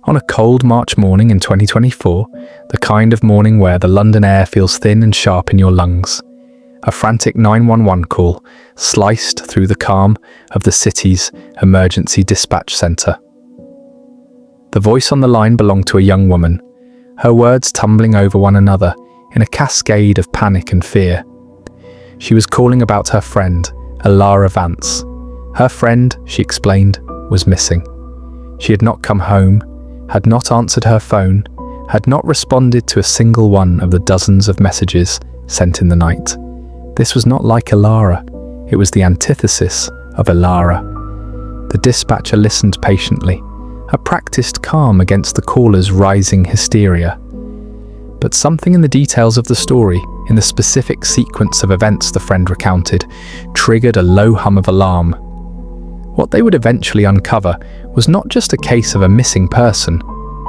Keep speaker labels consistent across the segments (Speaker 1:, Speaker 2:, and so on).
Speaker 1: On a cold March morning in 2024, the kind of morning where the London air feels thin and sharp in your lungs, a frantic 911 call sliced through the calm of the city's emergency dispatch centre. The voice on the line belonged to a young woman, her words tumbling over one another in a cascade of panic and fear. She was calling about her friend, Alara Vance. Her friend, she explained, was missing. She had not come home, had not answered her phone, had not responded to a single one of the dozens of messages sent in the night. This was not like Alara. It was the antithesis of Alara. The dispatcher listened patiently, a practiced calm against the caller's rising hysteria. But something in the details of the story, in the specific sequence of events the friend recounted, triggered a low hum of alarm. What they would eventually uncover was not just a case of a missing person,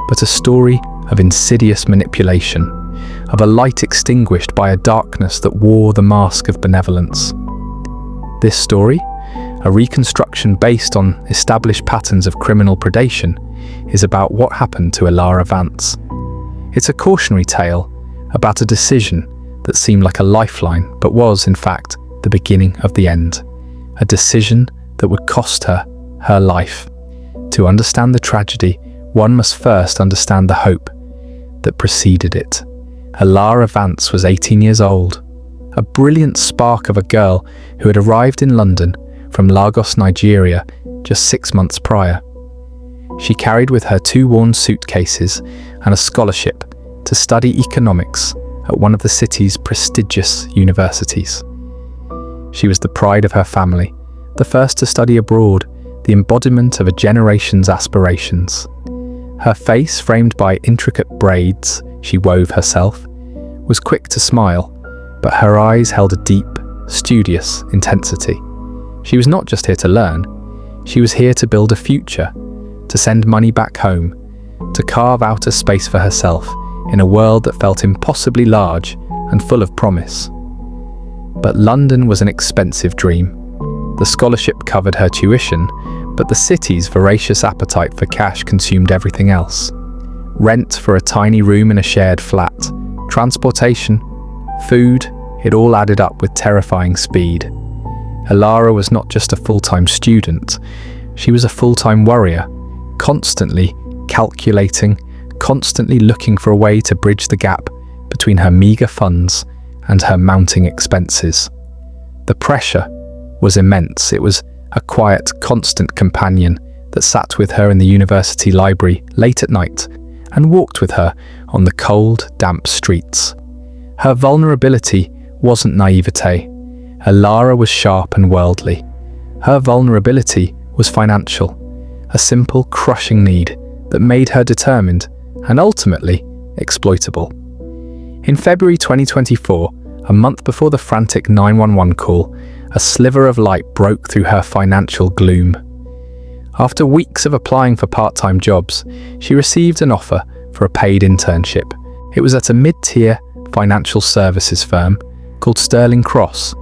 Speaker 1: but a story of insidious manipulation, of a light extinguished by a darkness that wore the mask of benevolence. This story, a reconstruction based on established patterns of criminal predation, is about what happened to Alara Vance. It's a cautionary tale about a decision that seemed like a lifeline, but was, in fact, the beginning of the end. A decision that would cost her her life. To understand the tragedy, one must first understand the hope that preceded it. Alara Vance was 18 years old, a brilliant spark of a girl who had arrived in London from Lagos, Nigeria, just 6 months prior. She carried with her 2 worn suitcases and a scholarship to study economics at one of the city's prestigious universities. She was the pride of her family, the first to study abroad, the embodiment of a generation's aspirations. Her face, framed by intricate braids she wove herself, was quick to smile, but her eyes held a deep, studious intensity. She was not just here to learn, she was here to build a future, to send money back home, to carve out a space for herself in a world that felt impossibly large and full of promise. But London was an expensive dream. The scholarship covered her tuition, but the city's voracious appetite for cash consumed everything else. Rent for a tiny room in a shared flat, transportation, food, it all added up with terrifying speed. Alara was not just a full-time student, she was a full-time warrior, constantly calculating, constantly looking for a way to bridge the gap between her meagre funds and her mounting expenses. The pressure was immense. It was a quiet, constant companion that sat with her in the university library late at night and walked with her on the cold, damp streets. Her vulnerability wasn't naivete. Alara was sharp and worldly. Her vulnerability was financial, a simple, crushing need that made her determined and ultimately exploitable. In February 2024, a month before the frantic 911 call, a sliver of light broke through her financial gloom. After weeks of applying for part-time jobs, she received an offer for a paid internship. It was at a mid-tier financial services firm called Sterling Cross,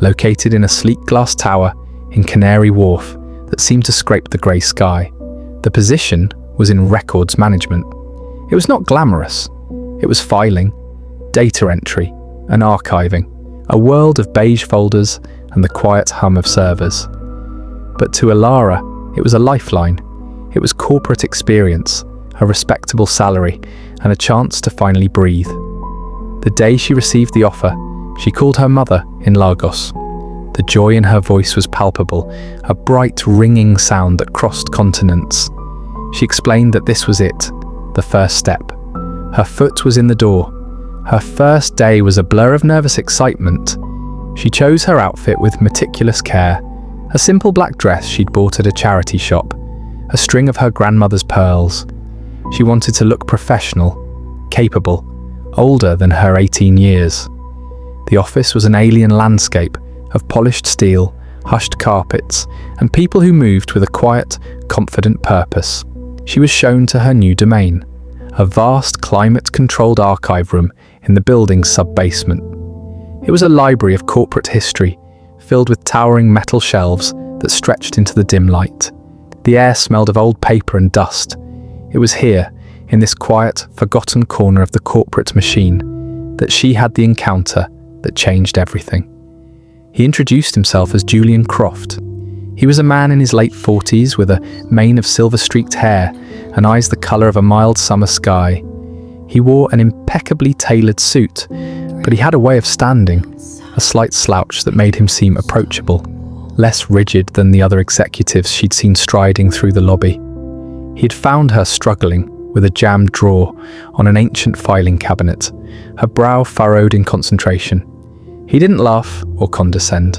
Speaker 1: located in a sleek glass tower in Canary Wharf that seemed to scrape the grey sky. The position was in records management. It was not glamorous. It was filing, data entry, and archiving, a world of beige folders and the quiet hum of servers. But to Alara, it was a lifeline. It was corporate experience, a respectable salary, and a chance to finally breathe. The day she received the offer, she called her mother in Lagos. The joy in her voice was palpable, a bright, ringing sound that crossed continents. She explained that this was it, the first step. Her foot was in the door. Her first day was a blur of nervous excitement. She chose her outfit with meticulous care, a simple black dress she'd bought at a charity shop, a string of her grandmother's pearls. She wanted to look professional, capable, older than her 18 years. The office was an alien landscape of polished steel, hushed carpets, and people who moved with a quiet, confident purpose. She was shown to her new domain, a vast climate-controlled archive room in the building's sub-basement. It was a library of corporate history, filled with towering metal shelves that stretched into the dim light. The air smelled of old paper and dust. It was here, in this quiet, forgotten corner of the corporate machine, that she had the encounter that changed everything. He introduced himself as Julian Croft. He was a man in his late 40s with a mane of silver-streaked hair and eyes the colour of a mild summer sky. He wore an impeccably tailored suit, but he had a way of standing, a slight slouch that made him seem approachable, less rigid than the other executives she'd seen striding through the lobby. He'd found her struggling with a jammed drawer on an ancient filing cabinet, her brow furrowed in concentration. He didn't laugh or condescend.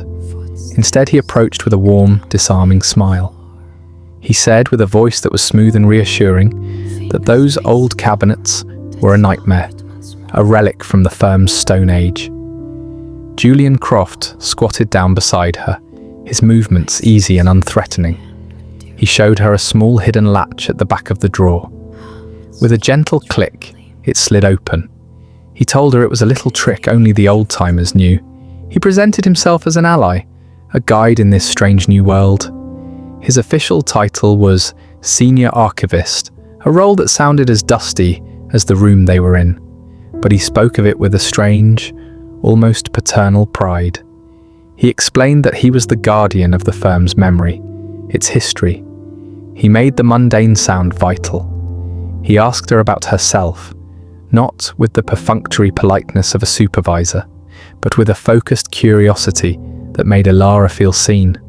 Speaker 1: Instead, he approached with a warm, disarming smile. He said with a voice that was smooth and reassuring that those old cabinets were a nightmare, a relic from the firm's Stone Age. Julian Croft squatted down beside her, his movements easy and unthreatening. He showed her a small hidden latch at the back of the drawer. With a gentle click, it slid open. He told her it was a little trick only the old-timers knew. He presented himself as an ally, a guide in this strange new world. His official title was Senior Archivist, a role that sounded as dusty as the room they were in, but he spoke of it with a strange, almost paternal pride. He explained that he was the guardian of the firm's memory, its history. He made the mundane sound vital. He asked her about herself, not with the perfunctory politeness of a supervisor, but with a focused curiosity that made Alara feel seen.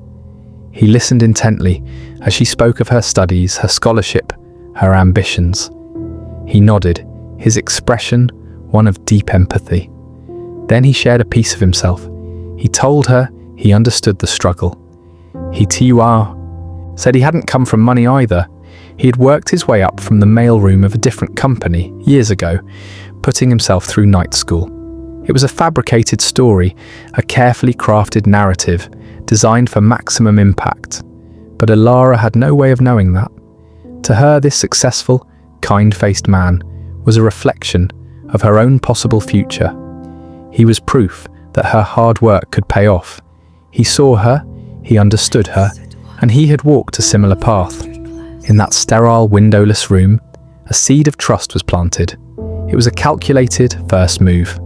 Speaker 1: He listened intently as she spoke of her studies, her scholarship, her ambitions. He nodded, his expression one of deep empathy. Then he shared a piece of himself. He told her he understood the struggle. He said he hadn't come from money either. He had worked his way up from the mailroom of a different company years ago, putting himself through night school. It was a fabricated story, a carefully crafted narrative designed for maximum impact. But Alara had no way of knowing that. To her, this successful, kind-faced man was a reflection of her own possible future. He was proof that her hard work could pay off. He saw her, he understood her, and he had walked a similar path. In that sterile, windowless room, a seed of trust was planted. It was a calculated first move,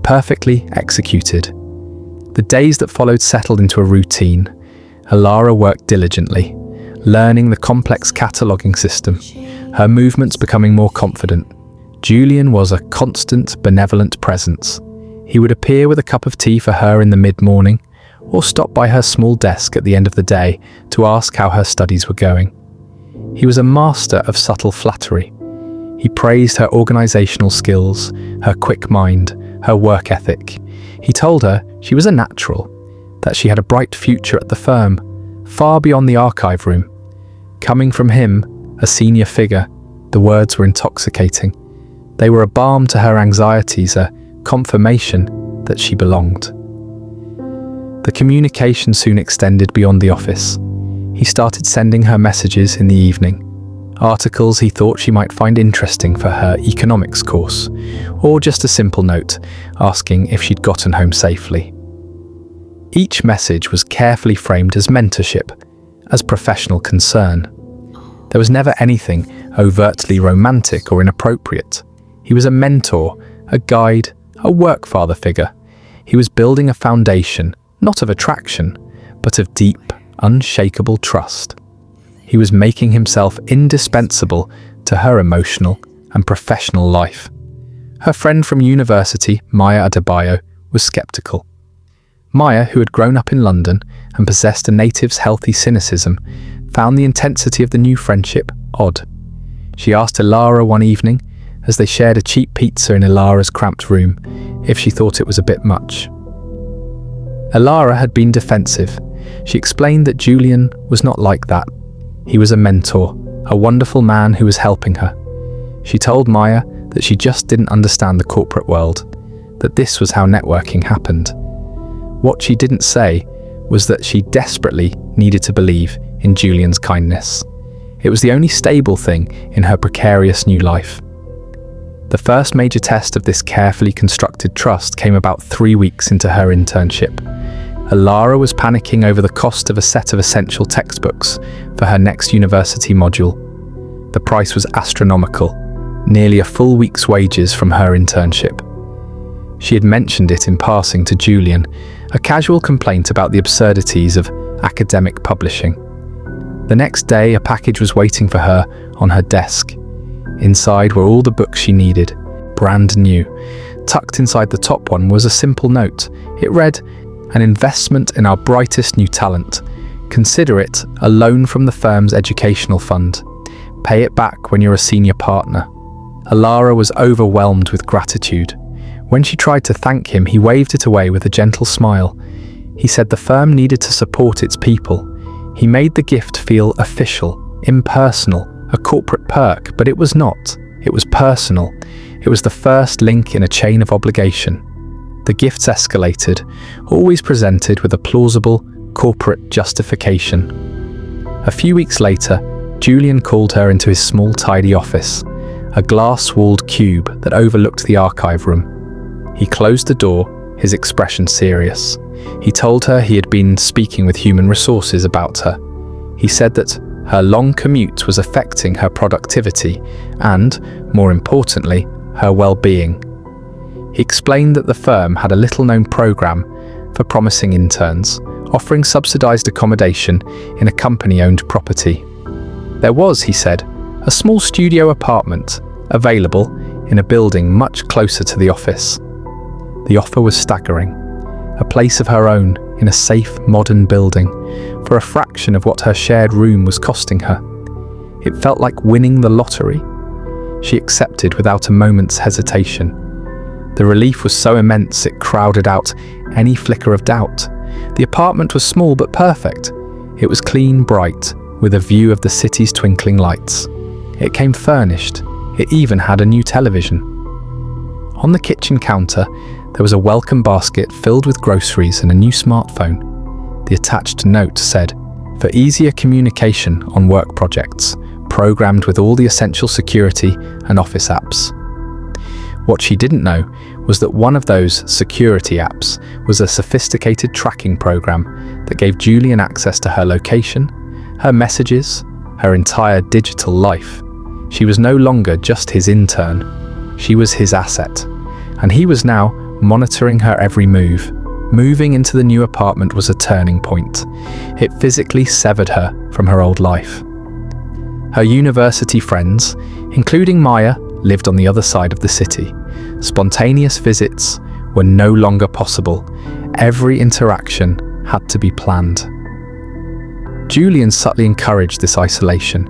Speaker 1: perfectly executed. The days that followed settled into a routine. Alara worked diligently, learning the complex cataloguing system, her movements becoming more confident. Julian was a constant, benevolent presence. He would appear with a cup of tea for her in the mid-morning, or stop by her small desk at the end of the day to ask how her studies were going. He was a master of subtle flattery. He praised her organizational skills, her quick mind, her work ethic. He told her she was a natural, that she had a bright future at the firm, far beyond the archive room. Coming from him, a senior figure, the words were intoxicating. They were a balm to her anxieties, a confirmation that she belonged. The communication soon extended beyond the office. He started sending her messages in the evening, articles he thought she might find interesting for her economics course, or just a simple note asking if she'd gotten home safely. Each message was carefully framed as mentorship, as professional concern. There was never anything overtly romantic or inappropriate. He was a mentor, a guide, a work father figure. He was building a foundation, not of attraction, but of deep, unshakable trust. He was making himself indispensable to her emotional and professional life. Her friend from university, Maya Adebayo, was skeptical. Maya, who had grown up in London and possessed a native's healthy cynicism, found the intensity of the new friendship odd. She asked Alara one evening, as they shared a cheap pizza in Alara's cramped room, if she thought it was a bit much. Alara had been defensive. She explained that Julian was not like that. He was a mentor, a wonderful man who was helping her. She told Maya that she just didn't understand the corporate world, that this was how networking happened. What she didn't say was that she desperately needed to believe in Julian's kindness. It was the only stable thing in her precarious new life. The first major test of this carefully constructed trust came about 3 weeks into her internship. Alara was panicking over the cost of a set of essential textbooks for her next university module. The price was astronomical, nearly a full week's wages from her internship. She had mentioned it in passing to Julian, a casual complaint about the absurdities of academic publishing. The next day, a package was waiting for her on her desk. Inside were all the books she needed, brand new. Tucked inside the top one was a simple note. It read, "An investment in our brightest new talent. Consider it a loan from the firm's educational fund. Pay it back when you're a senior partner." Alara was overwhelmed with gratitude. When she tried to thank him, he waved it away with a gentle smile. He said the firm needed to support its people. He made the gift feel official, impersonal, a corporate perk, but it was not. It was personal. It was the first link in a chain of obligation. The gifts escalated, always presented with a plausible corporate justification. A few weeks later, Julian called her into his small, tidy office, a glass-walled cube that overlooked the archive room. He closed the door, his expression serious. He told her he had been speaking with human resources about her. He said that her long commute was affecting her productivity and, more importantly, her well-being. He explained that the firm had a little-known program for promising interns, offering subsidized accommodation in a company-owned property. There was, he said, a small studio apartment available in a building much closer to the office. The offer was staggering. A place of her own in a safe, modern building for a fraction of what her shared room was costing her. It felt like winning the lottery. She accepted without a moment's hesitation. The relief was so immense it crowded out any flicker of doubt. The apartment was small but perfect. It was clean, bright, with a view of the city's twinkling lights. It came furnished. It even had a new television. On the kitchen counter, there was a welcome basket filled with groceries and a new smartphone. The attached note said, "For easier communication on work projects, programmed with all the essential security and office apps." What she didn't know was that one of those security apps was a sophisticated tracking program that gave Julian access to her location, her messages, her entire digital life. She was no longer just his intern. She was his asset, and he was now monitoring her every move. Moving into the new apartment was a turning point. It physically severed her from her old life. Her university friends, including Maya, lived on the other side of the city. Spontaneous visits were no longer possible. Every interaction had to be planned. Julian subtly encouraged this isolation.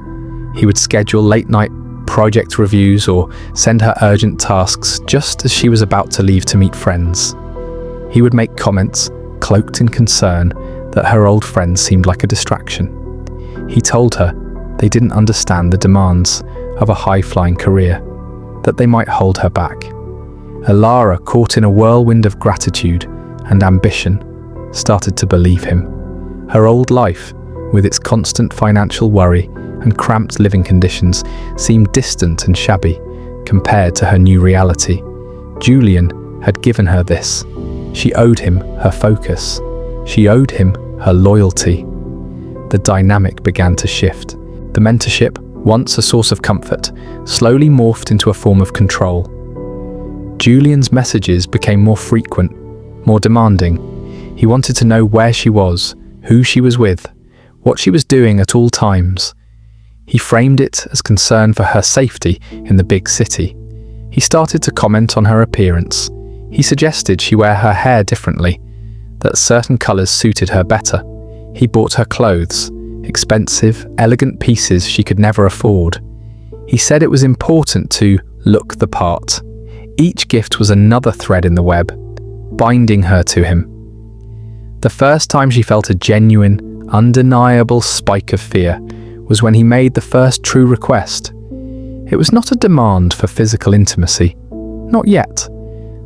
Speaker 1: He would schedule late-night project reviews or send her urgent tasks just as she was about to leave to meet friends. He would make comments, cloaked in concern, that her old friends seemed like a distraction. He told her they didn't understand the demands of a high-flying career, that they might hold her back. Alara, caught in a whirlwind of gratitude and ambition, started to believe him. Her old life, with its constant financial worry and cramped living conditions, seemed distant and shabby compared to her new reality. Julian had given her this. She owed him her focus. She owed him her loyalty. The dynamic began to shift. The mentorship, once a source of comfort, slowly morphed into a form of control. Julian's messages became more frequent, more demanding. He wanted to know where she was, who she was with, what she was doing at all times. He framed it as concern for her safety in the big city. He started to comment on her appearance. He suggested she wear her hair differently, that certain colours suited her better. He bought her clothes, expensive, elegant pieces she could never afford. He said it was important to look the part. Each gift was another thread in the web, binding her to him. The first time she felt a genuine, undeniable spike of fear was when he made the first true request. It was not a demand for physical intimacy. Not yet.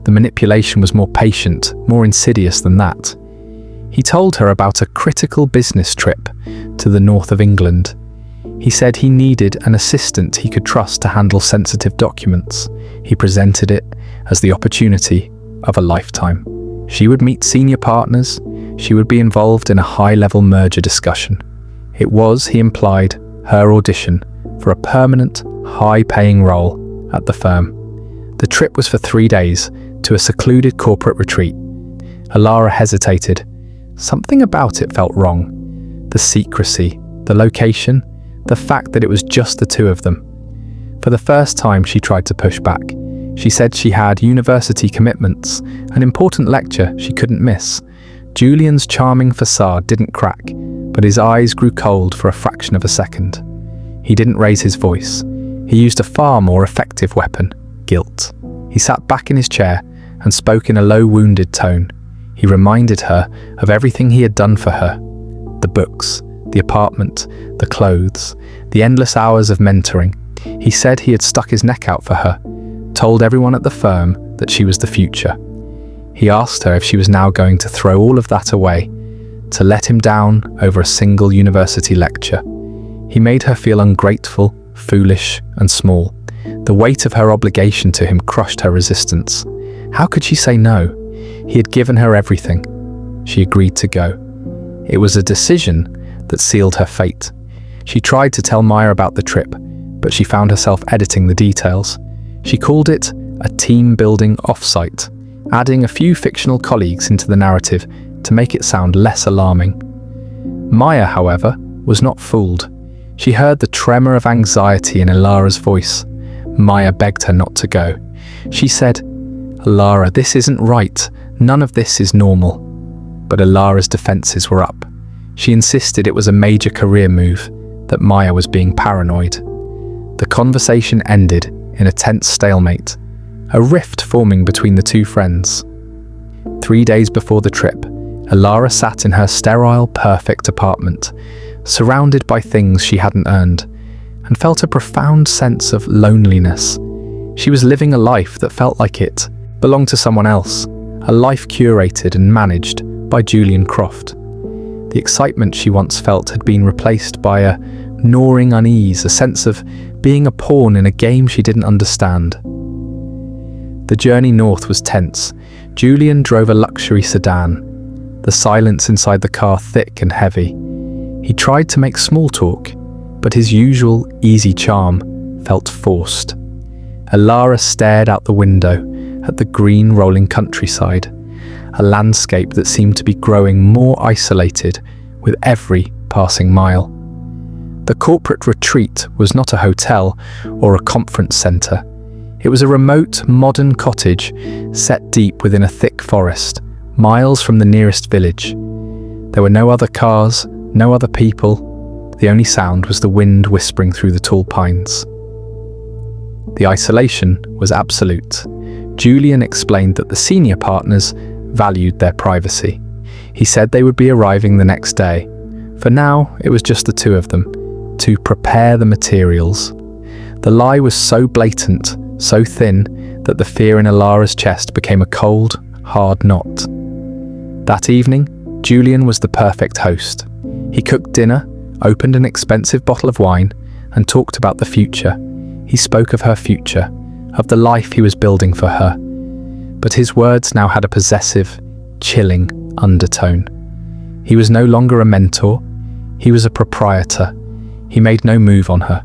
Speaker 1: The manipulation was more patient, more insidious than that. He told her about a critical business trip to the north of England. He said he needed an assistant he could trust to handle sensitive documents. He presented it as the opportunity of a lifetime. She would meet senior partners. She would be involved in a high-level merger discussion. It was, he implied, her audition, for a permanent, high-paying role at the firm. The trip was for 3 days to a secluded corporate retreat. Alara hesitated. Something about it felt wrong. The secrecy, the location, the fact that it was just the two of them. For the first time, she tried to push back. She said she had university commitments, an important lecture she couldn't miss. Julian's charming facade didn't crack, but his eyes grew cold for a fraction of a second. He didn't raise his voice. He used a far more effective weapon, guilt. He sat back in his chair and spoke in a low, wounded tone. He reminded her of everything he had done for her. The books, the apartment, the clothes, the endless hours of mentoring. He said he had stuck his neck out for her, told everyone at the firm that she was the future. He asked her if she was now going to throw all of that away, to let him down over a single university lecture. He made her feel ungrateful, foolish, and small. The weight of her obligation to him crushed her resistance. How could she say no? He had given her everything. She agreed to go. It was a decision that sealed her fate. She tried to tell Maya about the trip, but she found herself editing the details. She called it a team-building offsite, adding a few fictional colleagues into the narrative to make it sound less alarming. Maya, however, was not fooled. She heard the tremor of anxiety in Alara's voice. Maya begged her not to go. She said, "Alara, this isn't right. None of this is normal." But Alara's defenses were up. She insisted it was a major career move, that Maya was being paranoid. The conversation ended in a tense stalemate, a rift forming between the two friends. 3 days before the trip, Alara sat in her sterile, perfect apartment, surrounded by things she hadn't earned, and felt a profound sense of loneliness. She was living a life that felt like it belonged to someone else, a life curated and managed by Julian Croft. The excitement she once felt had been replaced by a gnawing unease, a sense of being a pawn in a game she didn't understand. The journey north was tense. Julian drove a luxury sedan, the silence inside the car thick and heavy. He tried to make small talk, but his usual easy charm felt forced. Alara stared out the window at the green rolling countryside, a landscape that seemed to be growing more isolated with every passing mile. The corporate retreat was not a hotel or a conference centre. It was a remote, modern cottage set deep within a thick forest, miles from the nearest village. There were no other cars, no other people. The only sound was the wind whispering through the tall pines. The isolation was absolute. Julian explained that the senior partners valued their privacy. He said they would be arriving the next day. For now, it was just the two of them, to prepare the materials. The lie was so blatant, so thin, that the fear in Alara's chest became a cold, hard knot. That evening, Julian was the perfect host. He cooked dinner, opened an expensive bottle of wine, and talked about the future. He spoke of her future, of the life he was building for her. But his words now had a possessive, chilling undertone. He was no longer a mentor. He was a proprietor. He made no move on her.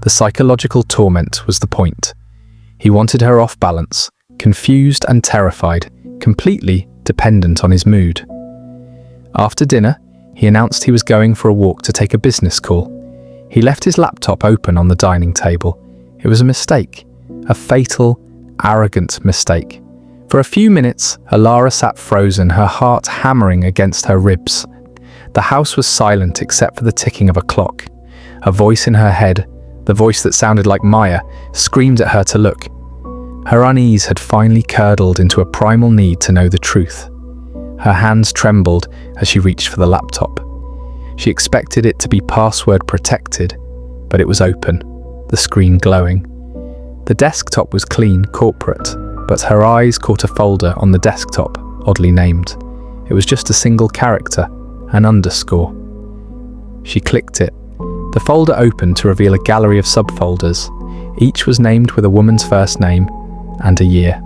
Speaker 1: The psychological torment was the point. He wanted her off balance, confused and terrified, completely dependent on his mood. After dinner, he announced he was going for a walk to take a business call. He left his laptop open on the dining table. It was a mistake, a fatal, arrogant mistake. For a few minutes, Alara sat frozen, her heart hammering against her ribs. The house was silent except for the ticking of a clock. A voice in her head, the voice that sounded like Maya, screamed at her to look. Her unease had finally curdled into a primal need to know the truth. Her hands trembled as she reached for the laptop. She expected it to be password protected, but it was open, the screen glowing. The desktop was clean, corporate, but her eyes caught a folder on the desktop, oddly named. It was just a single character, an underscore. She clicked it. The folder opened to reveal a gallery of subfolders. Each was named with a woman's first name and a year.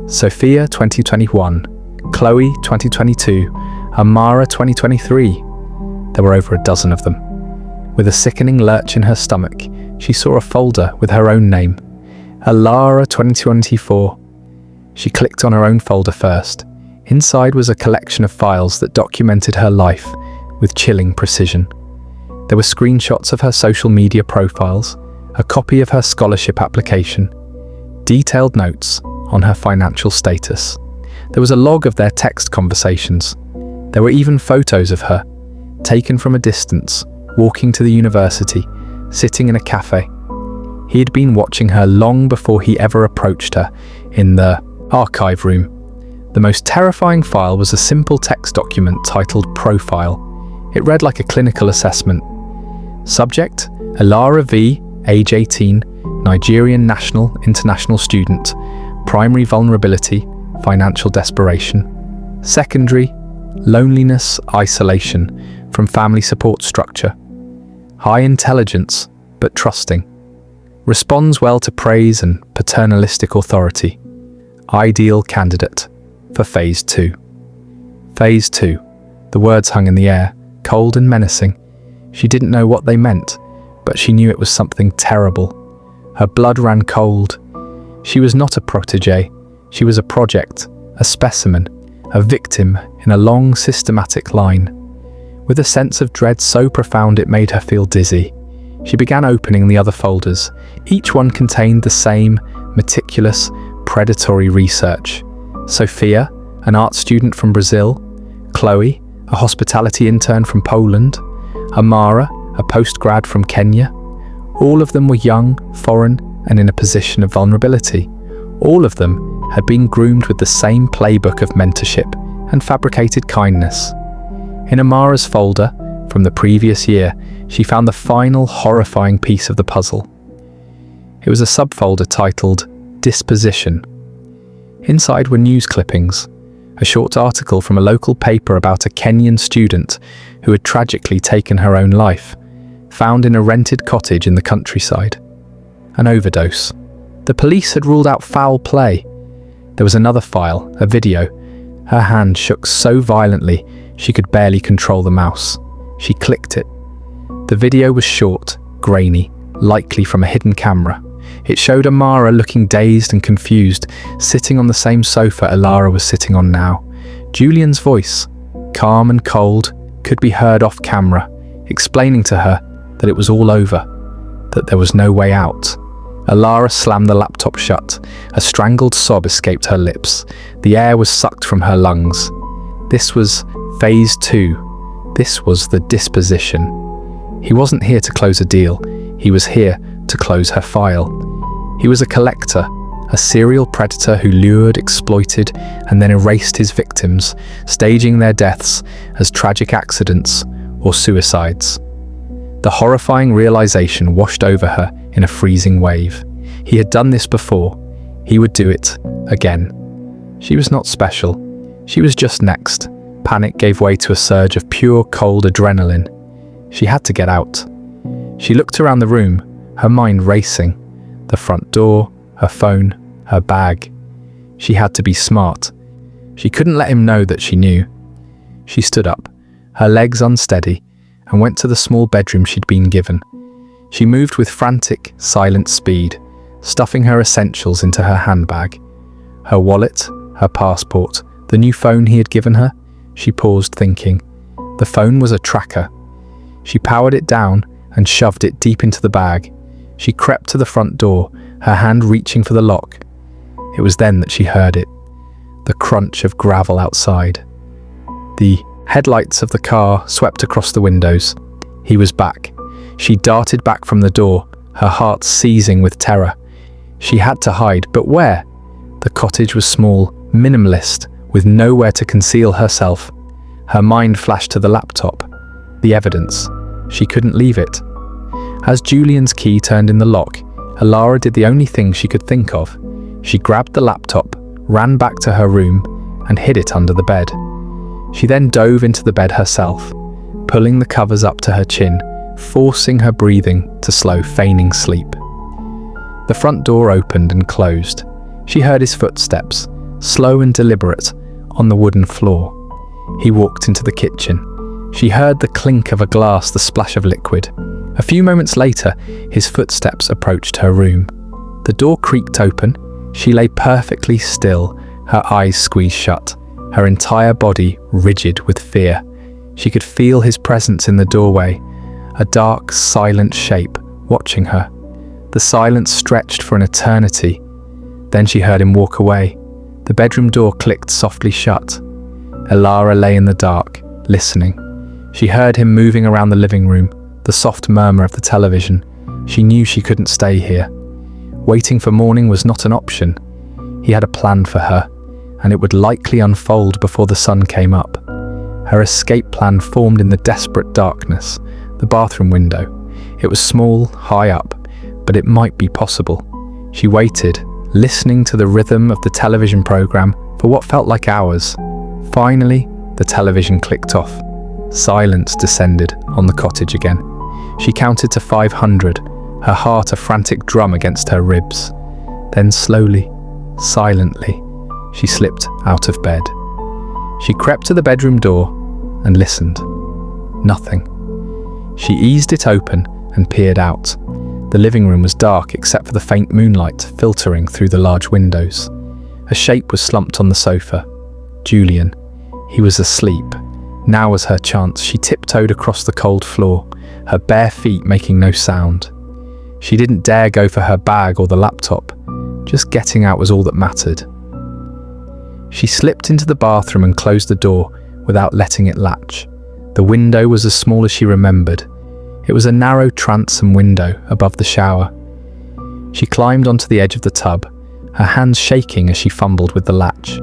Speaker 1: Sophia 2021, Chloe 2022, Amara 2023. There were over a dozen of them. With a sickening lurch in her stomach, she saw a folder with her own name, Alara 2024. She clicked on her own folder first. Inside was a collection of files that documented her life with chilling precision. There were screenshots of her social media profiles, a copy of her scholarship application, detailed notes on her financial status. There was a log of their text conversations. There were even photos of her, taken from a distance, walking to the university, sitting in a cafe. He had been watching her long before he ever approached her in the archive room. The most terrifying file was a simple text document titled Profile. It read like a clinical assessment. Subject, Alara V, age 18, Nigerian national, international student. Primary vulnerability, financial desperation. Secondary, loneliness, isolation from family support structure. High intelligence, but trusting. Responds well to praise and paternalistic authority. Ideal candidate for Phase 2. Phase 2. The words hung in the air, cold and menacing. She didn't know what they meant, but she knew it was something terrible. Her blood ran cold. She was not a protégé. She was a project, a specimen, a victim in a long, systematic line. With a sense of dread so profound it made her feel dizzy, she began opening the other folders. Each one contained the same meticulous, predatory research. Sophia, an art student from Brazil. Chloe, a hospitality intern from Poland. Amara, a postgrad from Kenya. All of them were young, foreign, and in a position of vulnerability. All of them had been groomed with the same playbook of mentorship and fabricated kindness. In Amara's folder from the previous year, she found the final horrifying piece of the puzzle. It was a subfolder titled Disposition. Inside were news clippings, a short article from a local paper about a Kenyan student who had tragically taken her own life, found in a rented cottage in the countryside. An overdose. The police had ruled out foul play. There was another file, a video. Her hand shook so violently she could barely control the mouse. She clicked it. The video was short, grainy, likely from a hidden camera. It showed Amara looking dazed and confused, sitting on the same sofa Alara was sitting on now. Julian's voice, calm and cold, could be heard off camera, explaining to her that it was all over, that there was no way out. Alara slammed the laptop shut. A strangled sob escaped her lips. The air was sucked from her lungs. This was Phase 2. This was the disposition. He wasn't here to close a deal. He was here to close her file. He was a collector, a serial predator who lured, exploited, and then erased his victims, staging their deaths as tragic accidents or suicides. The horrifying realization washed over her in a freezing wave. He had done this before. He would do it again. She was not special. She was just next. Panic gave way to a surge of pure, cold adrenaline. She had to get out. She looked around the room, her mind racing. The front door, her phone, her bag. She had to be smart. She couldn't let him know that she knew. She stood up, her legs unsteady, and went to the small bedroom she'd been given. She moved with frantic, silent speed, stuffing her essentials into her handbag. Her wallet, her passport, the new phone he had given her. She paused, thinking. The phone was a tracker. She powered it down and shoved it deep into the bag. She crept to the front door, her hand reaching for the lock. It was then that she heard it, the crunch of gravel outside. The headlights of the car swept across the windows. He was back. She darted back from the door, her heart seizing with terror. She had to hide, but where? The cottage was small, minimalist, with nowhere to conceal herself. Her mind flashed to the laptop. The evidence. She couldn't leave it. As Julian's key turned in the lock, Alara did the only thing she could think of. She grabbed the laptop, ran back to her room, and hid it under the bed. She then dove into the bed herself, pulling the covers up to her chin, forcing her breathing to slow, feigning sleep. The front door opened and closed. She heard his footsteps, slow and deliberate, on the wooden floor. He walked into the kitchen. She heard the clink of a glass, the splash of liquid. A few moments later, his footsteps approached her room. The door creaked open. She lay perfectly still, her eyes squeezed shut, her entire body rigid with fear. She could feel his presence in the doorway, a dark, silent shape watching her. The silence stretched for an eternity. Then she heard him walk away. The bedroom door clicked softly shut. Elara lay in the dark, listening. She heard him moving around the living room, the soft murmur of the television. She knew she couldn't stay here. Waiting for morning was not an option. He had a plan for her, and it would likely unfold before the sun came up. Her escape plan formed in the desperate darkness, the bathroom window. It was small, high up, but it might be possible. She waited, listening to the rhythm of the television program for what felt like hours. Finally, the television clicked off. Silence descended on the cottage again. She counted to 500, her heart a frantic drum against her ribs. Then slowly, silently, she slipped out of bed. She crept to the bedroom door and listened. Nothing. She eased it open and peered out. The living room was dark except for the faint moonlight filtering through the large windows. A shape was slumped on the sofa. Julian. He was asleep. Now was her chance. She tiptoed across the cold floor, her bare feet making no sound. She didn't dare go for her bag or the laptop. Just getting out was all that mattered. She slipped into the bathroom and closed the door without letting it latch. The window was as small as she remembered. It was a narrow transom window above the shower. She climbed onto the edge of the tub, her hands shaking as she fumbled with the latch.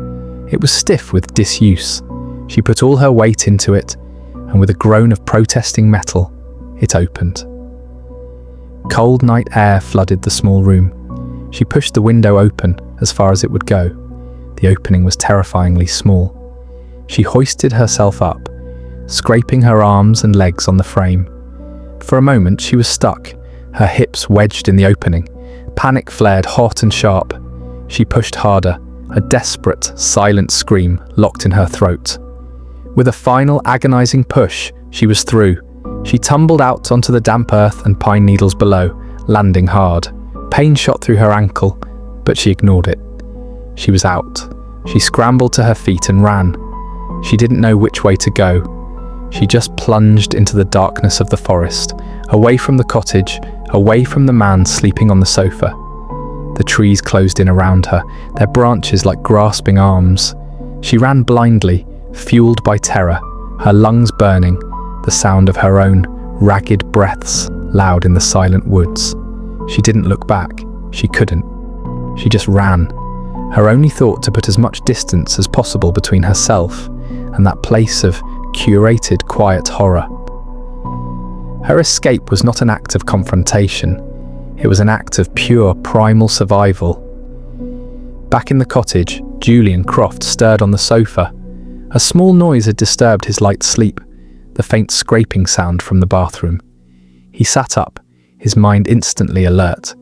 Speaker 1: It was stiff with disuse. She put all her weight into it, and with a groan of protesting metal, it opened. Cold night air flooded the small room. She pushed the window open as far as it would go. The opening was terrifyingly small. She hoisted herself up, scraping her arms and legs on the frame. For a moment she was stuck, her hips wedged in the opening. Panic flared hot and sharp. She pushed harder, a desperate, silent scream locked in her throat. With a final agonizing push, she was through. She tumbled out onto the damp earth and pine needles below, landing hard. Pain shot through her ankle, but she ignored it. She was out. She scrambled to her feet and ran. She didn't know which way to go. She just plunged into the darkness of the forest, away from the cottage, away from the man sleeping on the sofa. The trees closed in around her, their branches like grasping arms. She ran blindly, fueled by terror, her lungs burning, the sound of her own ragged breaths loud in the silent woods. She didn't look back. She couldn't. She just ran, her only thought to put as much distance as possible between herself and that place of curated, quiet horror. Her escape was not an act of confrontation. It was an act of pure, primal survival. Back in the cottage, Julian Croft stirred on the sofa. A small noise had disturbed his light sleep, the faint scraping sound from the bathroom. He sat up, his mind instantly alert.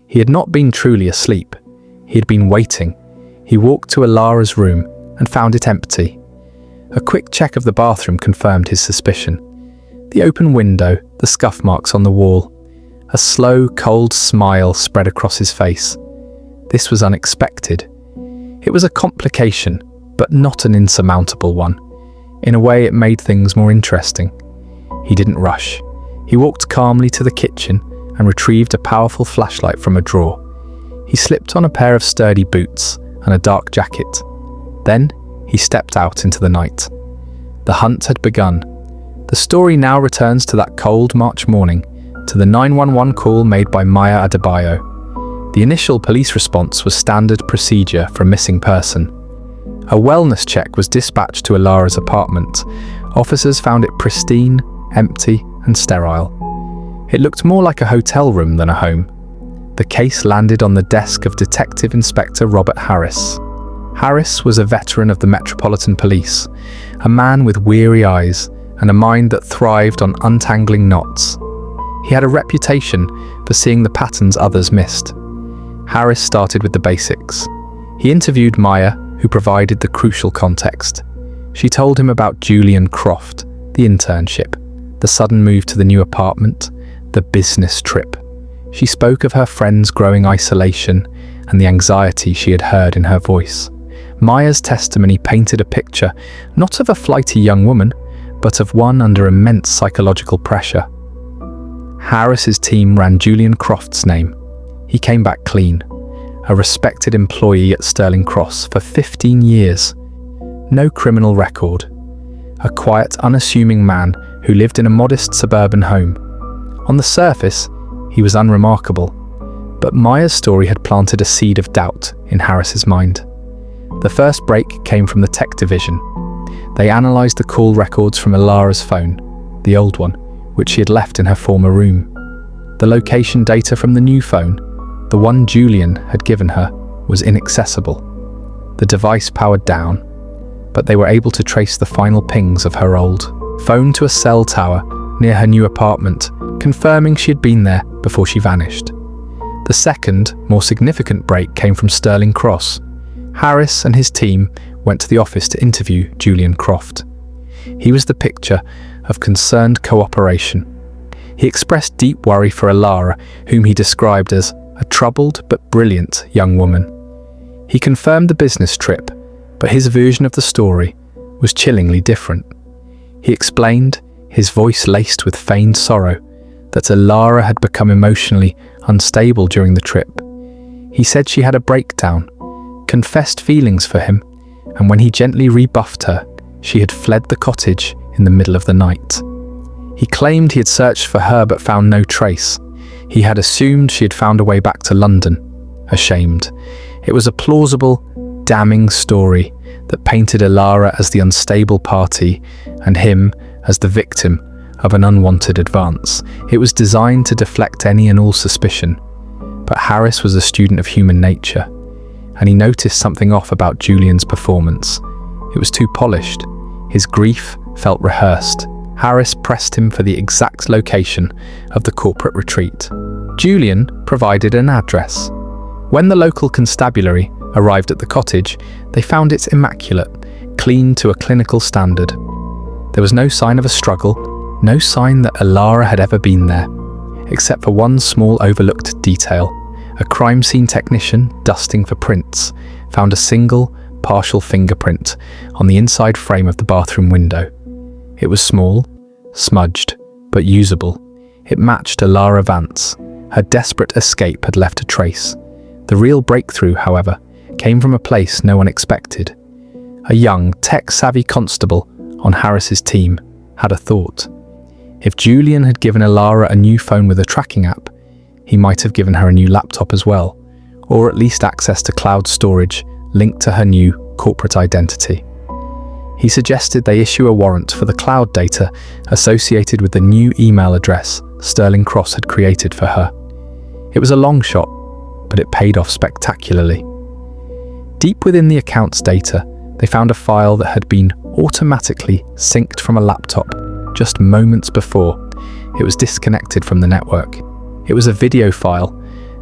Speaker 1: He had not been truly asleep. He had been waiting. He walked to Elara's room and found it empty. A quick check of the bathroom confirmed his suspicion. The open window, the scuff marks on the wall. A slow, cold smile spread across his face. This was unexpected. It was a complication, but not an insurmountable one. In a way, it made things more interesting. He didn't rush. He walked calmly to the kitchen and retrieved a powerful flashlight from a drawer. He slipped on a pair of sturdy boots and a dark jacket. Then, he stepped out into the night. The hunt had begun. The story now returns to that cold March morning, to the 911 call made by Maya Adebayo. The initial police response was standard procedure for a missing person. A wellness check was dispatched to Elara's apartment. Officers found it pristine, empty, and sterile. It looked more like a hotel room than a home. The case landed on the desk of Detective Inspector Robert Harris. Harris was a veteran of the Metropolitan Police, a man with weary eyes and a mind that thrived on untangling knots. He had a reputation for seeing the patterns others missed. Harris started with the basics. He interviewed Maya, who provided the crucial context. She told him about Julian Croft, the internship, the sudden move to the new apartment, the business trip. She spoke of her friend's growing isolation and the anxiety she had heard in her voice. Maya's testimony painted a picture not of a flighty young woman, but of one under immense psychological pressure. Harris's team ran Julian Croft's name. He came back clean, a respected employee at Stirling Cross for 15 years. No criminal record. A quiet, unassuming man who lived in a modest suburban home. On the surface, he was unremarkable, but Maya's story had planted a seed of doubt in Harris's mind. The first break came from the tech division. They analysed the call records from Ilara's phone, the old one, which she had left in her former room. The location data from the new phone, the one Julian had given her, was inaccessible. The device powered down, but they were able to trace the final pings of her old phone to a cell tower near her new apartment, confirming she had been there before she vanished. The second, more significant break came from Stirling Cross. Harris and his team went to the office to interview Julian Croft. He was the picture of concerned cooperation. He expressed deep worry for Ilara, whom he described as a troubled but brilliant young woman. He confirmed the business trip, but his version of the story was chillingly different. He explained, his voice laced with feigned sorrow, that Ilara had become emotionally unstable during the trip. He said she had a breakdown, confessed feelings for him, and when he gently rebuffed her, she had fled the cottage in the middle of the night. He claimed he had searched for her but found no trace. He had assumed she had found a way back to London. Ashamed. It was a plausible, damning story that painted Ilara as the unstable party and him as the victim of an unwanted advance. It was designed to deflect any and all suspicion. But Harris was a student of human nature, and he noticed something off about Julian's performance. It was too polished. His grief felt rehearsed. Harris pressed him for the exact location of the corporate retreat. Julian provided an address. When the local constabulary arrived at the cottage, they found it immaculate, clean to a clinical standard. There was no sign of a struggle, no sign that Ilara had ever been there, except for one small overlooked detail. A crime scene technician, dusting for prints, found a single, partial fingerprint on the inside frame of the bathroom window. It was small, smudged, but usable. It matched Ilara Vance. Her desperate escape had left a trace. The real breakthrough, however, came from a place no one expected. A young, tech-savvy constable on Harris's team had a thought. If Julian had given Ilara a new phone with a tracking app, he might have given her a new laptop as well, or at least access to cloud storage linked to her new corporate identity. He suggested they issue a warrant for the cloud data associated with the new email address Stirling Cross had created for her. It was a long shot, but it paid off spectacularly. Deep within the account's data, they found a file that had been automatically synced from a laptop just moments before it was disconnected from the network. It was a video file,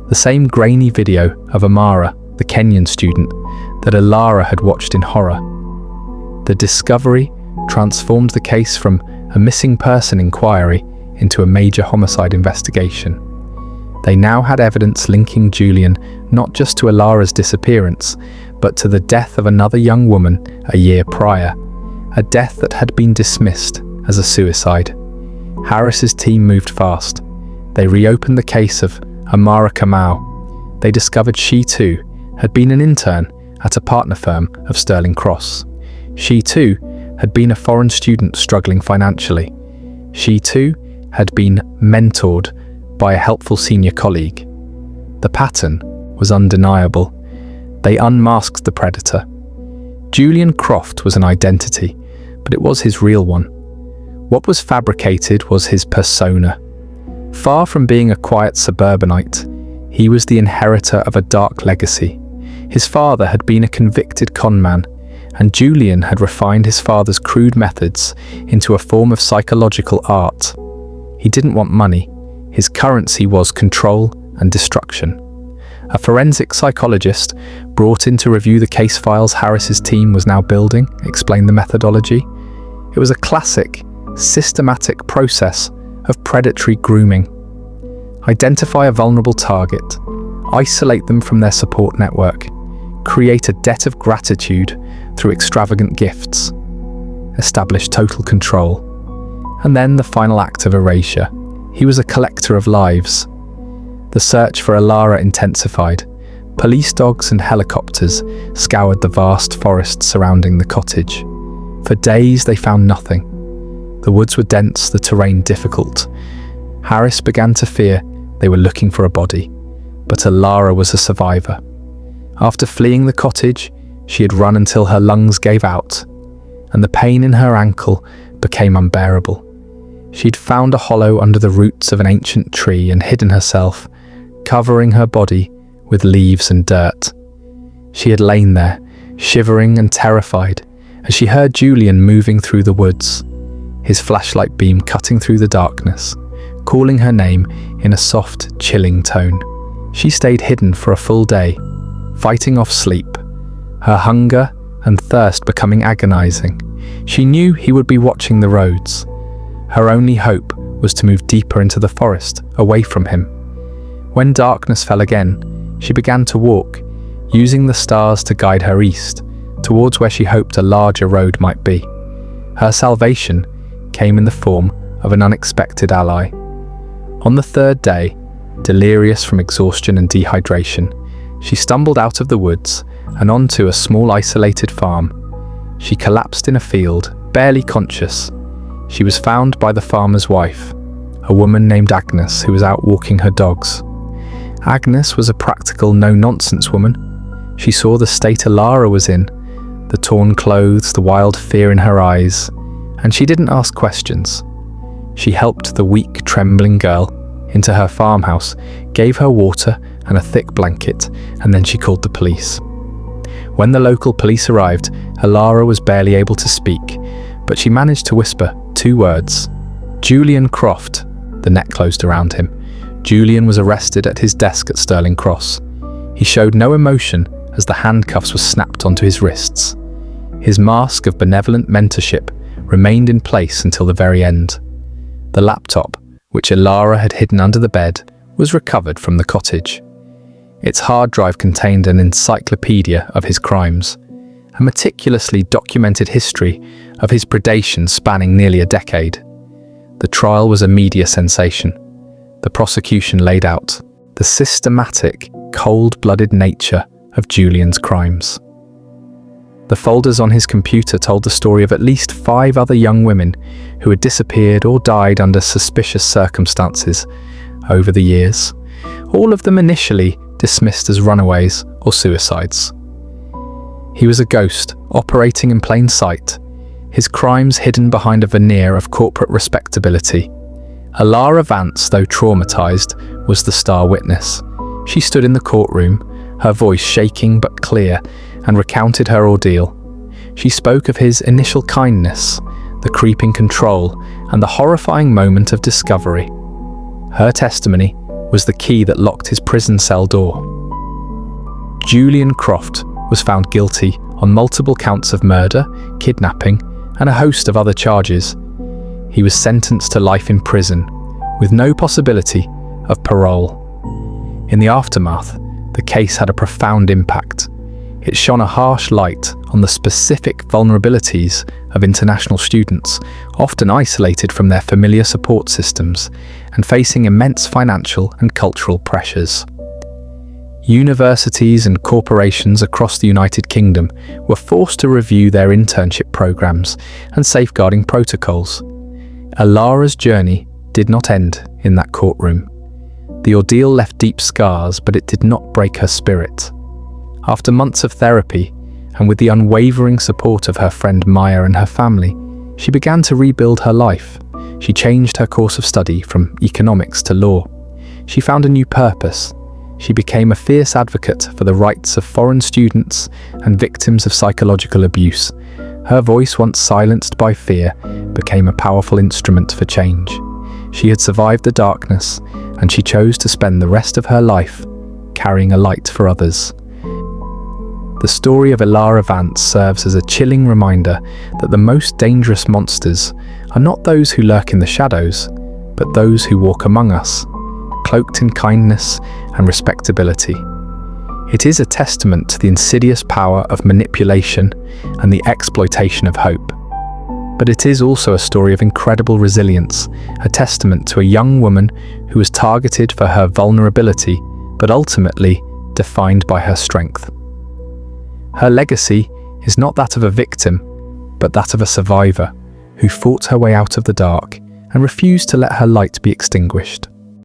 Speaker 1: the same grainy video of Amara, the Kenyan student, that Ilara had watched in horror. The discovery transformed the case from a missing person inquiry into a major homicide investigation. They now had evidence linking Julian not just to Ilara's disappearance, but to the death of another young woman a year prior, a death that had been dismissed as a suicide. Harris's team moved fast. They reopened the case of Amara Kamau. They discovered she too had been an intern at a partner firm of Stirling Cross. She too had been a foreign student struggling financially. She too had been mentored by a helpful senior colleague. The pattern was undeniable. They unmasked the predator. Julian Croft was an identity, but it was his real one. What was fabricated was his persona. Far from being a quiet suburbanite, he was the inheritor of a dark legacy. His father had been a convicted conman, and Julian had refined his father's crude methods into a form of psychological art. He didn't want money. His currency was control and destruction. A forensic psychologist brought in to review the case files Harris's team was now building explained the methodology. It was a classic, systematic process of predatory grooming. Identify a vulnerable target, isolate them from their support network, create a debt of gratitude through extravagant gifts, establish total control. And then the final act of erasure. He was a collector of lives. The search for Alara intensified. Police dogs and helicopters scoured the vast forest surrounding the cottage. For days they found nothing. The woods were dense, the terrain difficult. Harris began to fear they were looking for a body, but Alara was a survivor. After fleeing the cottage, she had run until her lungs gave out, and the pain in her ankle became unbearable. She'd found a hollow under the roots of an ancient tree and hidden herself, covering her body with leaves and dirt. She had lain there, shivering and terrified, as she heard Julian moving through the woods, his flashlight beam cutting through the darkness, calling her name in a soft, chilling tone. She stayed hidden for a full day, fighting off sleep, her hunger and thirst becoming agonizing. She knew he would be watching the roads. Her only hope was to move deeper into the forest, away from him. When darkness fell again, she began to walk, using the stars to guide her east, towards where she hoped a larger road might be. Her salvation came in the form of an unexpected ally. On the third day, delirious from exhaustion and dehydration, she stumbled out of the woods and onto a small isolated farm. She collapsed in a field, barely conscious. She was found by the farmer's wife, a woman named Agnes who was out walking her dogs. Agnes was a practical, no-nonsense woman. She saw the state Alara was in, the torn clothes, the wild fear in her eyes, and she didn't ask questions. She helped the weak, trembling girl into her farmhouse, gave her water and a thick blanket, and then she called the police. When the local police arrived, Alara was barely able to speak, but she managed to whisper 2 words. Julian Croft. The net closed around him. Julian was arrested at his desk at Stirling Cross. He showed no emotion as the handcuffs were snapped onto his wrists. His mask of benevolent mentorship remained in place until the very end. The laptop, which Alara had hidden under the bed, was recovered from the cottage. Its hard drive contained an encyclopedia of his crimes, a meticulously documented history of his predation spanning nearly a decade. The trial was a media sensation. The prosecution laid out the systematic, cold-blooded nature of Julian's crimes. The folders on his computer told the story of at least 5 other young women who had disappeared or died under suspicious circumstances over the years, all of them initially dismissed as runaways or suicides. He was a ghost, operating in plain sight, his crimes hidden behind a veneer of corporate respectability. Alara Vance, though traumatized, was the star witness. She stood in the courtroom, her voice shaking but clear, and recounted her ordeal. She spoke of his initial kindness, the creeping control, and the horrifying moment of discovery. Her testimony was the key that locked his prison cell door. Julian Croft was found guilty on multiple counts of murder, kidnapping, and a host of other charges. He was sentenced to life in prison, with no possibility of parole. In the aftermath, the case had a profound impact. It shone a harsh light on the specific vulnerabilities of international students, often isolated from their familiar support systems and facing immense financial and cultural pressures. Universities and corporations across the United Kingdom were forced to review their internship programs and safeguarding protocols. Alara's journey did not end in that courtroom. The ordeal left deep scars, but it did not break her spirit. After months of therapy, and with the unwavering support of her friend Maya and her family, she began to rebuild her life. She changed her course of study from economics to law. She found a new purpose. She became a fierce advocate for the rights of foreign students and victims of psychological abuse. Her voice, once silenced by fear, became a powerful instrument for change. She had survived the darkness, and she chose to spend the rest of her life carrying a light for others. The story of Alara Vance serves as a chilling reminder that the most dangerous monsters are not those who lurk in the shadows, but those who walk among us. cloaked in kindness and respectability. It is a testament to the insidious power of manipulation and the exploitation of hope. But it is also a story of incredible resilience, a testament to a young woman who was targeted for her vulnerability, but ultimately defined by her strength. Her legacy is not that of a victim, but that of a survivor who fought her way out of the dark and refused to let her light be extinguished.